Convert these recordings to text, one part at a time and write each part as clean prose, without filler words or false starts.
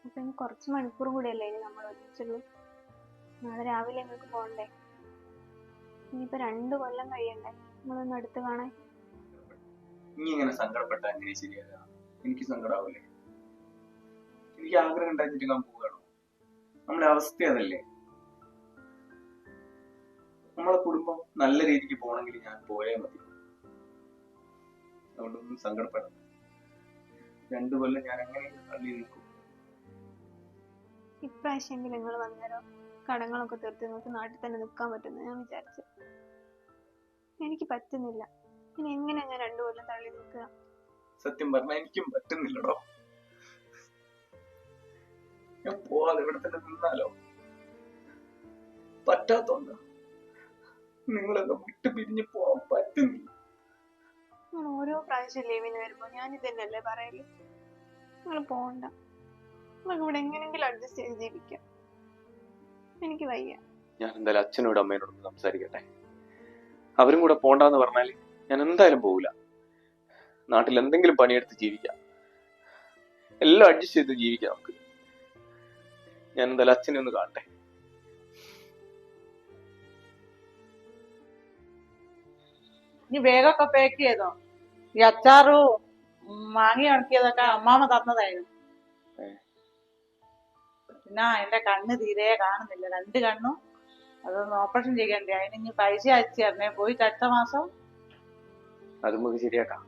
അപ്പൊ ഇനി കുറച്ച് മണിക്കൂറും കൂടിയല്ലേ ഇനി നമ്മൾ ഒരുമിച്ചുള്ളൂ. നാളെ രാവിലെ നിങ്ങൾക്ക് പോകണ്ടേ? ഇനിയിപ്പോ 2 കൊല്ലം കഴിയണ്ടേ നമ്മളൊന്ന് അടുത്ത് കാണാൻ? നീ ഇങ്ങനെ സങ്കടപ്പെട്ട എങ്ങനെ ശരിയാകാം? എനിക്ക് സങ്കടാവൂലേ? എനിക്ക് ആഗ്രഹം ഉണ്ടായിട്ട് ഞാൻ പോവുകയാണോ? നമ്മുടെ അവസ്ഥ അതല്ലേ. നമ്മളെ കുടുംബം നല്ല രീതിക്ക് പോകണമെങ്കിൽ ഞാൻ പോയാൽ മതി. അതുകൊണ്ടൊന്നും സങ്കടപ്പെടാം. 2 കൊല്ലം ഞാൻ എങ്ങനെയെങ്കിലും തള്ളി നിൽക്കും. ഇപ്രാവശ്യമെങ്കിലും നിങ്ങൾ വന്നേരം കടങ്ങളൊക്കെ തീർത്ത് നിങ്ങൾക്ക് നാട്ടിൽ തന്നെ നിൽക്കാൻ പറ്റുമെന്ന് ഞാൻ വിചാരിച്ചു. എനിക്ക് പറ്റുന്നില്ല. ഇനി എങ്ങനെയാ ഞാൻ 2 കൊല്ലം തള്ളി നിൽക്കുക? സത്യം പറഞ്ഞാൽ എനിക്കും പറ്റുന്നില്ലടോ. ഞാൻ പോവാതെ ഇവിടെ തന്നെ നിന്നാലോ? പറ്റാത്തോണ്ട. നിങ്ങളൊക്കെ വിട്ടു പിരിഞ്ഞ് പോവാൻ പറ്റുന്നില്ല. നിങ്ങൾ ഓരോ പ്രാവശ്യം ലീവിന് വരുമ്പോ ഞാൻ ഇതന്നെയല്ലേ പറയല്? നിങ്ങൾ പോകണ്ട. നിങ്ങൾക്ക് ഇവിടെ എങ്ങനെയെങ്കിലും അഡ്ജസ്റ്റ് ചെയ്ത് ജീവിക്കാം. എനിക്ക് വയ്യ. ഞാൻ എന്തായാലും അച്ഛനോടും അമ്മേനോടും സംസാരിക്കട്ടെ. അവരും കൂടെ പോണ്ടെന്ന് പറഞ്ഞാൽ ഞാൻ എന്തായാലും പോവില്ല. നാട്ടിൽ എന്തെങ്കിലും പണിയെടുത്ത് ജീവിക്കാം. എല്ലാം അഡ്ജസ്റ്റ് ചെയ്ത് ജീവിക്കാം നമുക്ക്. ഞാൻ എന്തായാലും അച്ഛനെ ഒന്ന് കാണട്ടെ. ഇനി വേഗമൊക്കെ പാക്ക് ചെയ്തോ? ഈ അച്ചാറും മാങ്ങി ഉണക്കിയതൊക്കെ അമ്മാമ്മ തന്നതായിരുന്നു. പിന്നെ എന്റെ കണ്ണ് തീരെ കാണുന്നില്ല, 2 കണ്ണും. അതൊന്ന് ഓപ്പറേഷൻ ചെയ്യണ്ടേ? അതിന് ഇനി പൈസ അയച്ചു തരണേ, പോയിട്ട് അടുത്ത മാസം. അത് നമുക്ക് ശരിയാക്കാം.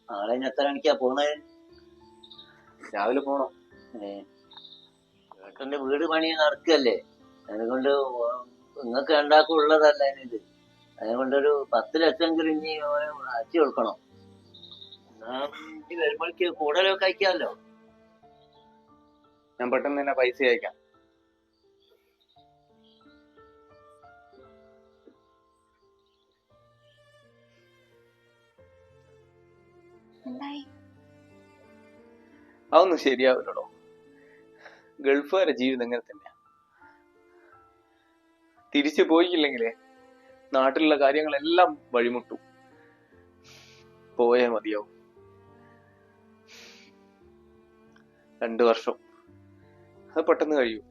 നാളെ ഇനി എത്ര മണിക്കാ പോകുന്നത്? രാവിലെ പോണോ? ഏട്ടന്റെ വീട് പണി നടക്കല്ലേ, അതുകൊണ്ട് നിങ്ങൾക്ക് രണ്ടാൾക്കും ഉള്ളതല്ല ഇത്. അതുകൊണ്ടൊരു 10 ലക്ഷമെങ്കിലും ഇനി അയച്ചു കൊടുക്കണം. എന്നാ ഇനി വരുമ്പോഴേക്ക് കൂടുതലൊക്കെ അയക്കാമല്ലോ. ഞാൻ പെട്ടെന്ന് തന്നെ പൈസ അയക്കാം. അതൊന്നും ശരിയാവില്ലടോ. ഗൾഫുകാരെ ജീവിതം എങ്ങനെ തന്നെയാ. തിരിച്ചു പോയില്ലെങ്കിലേ നാട്ടിലുള്ള കാര്യങ്ങളെല്ലാം വഴിമുട്ടും. പോയേ മതിയാവും. 2 വർഷം അത് പെട്ടെന്ന് കഴിയും.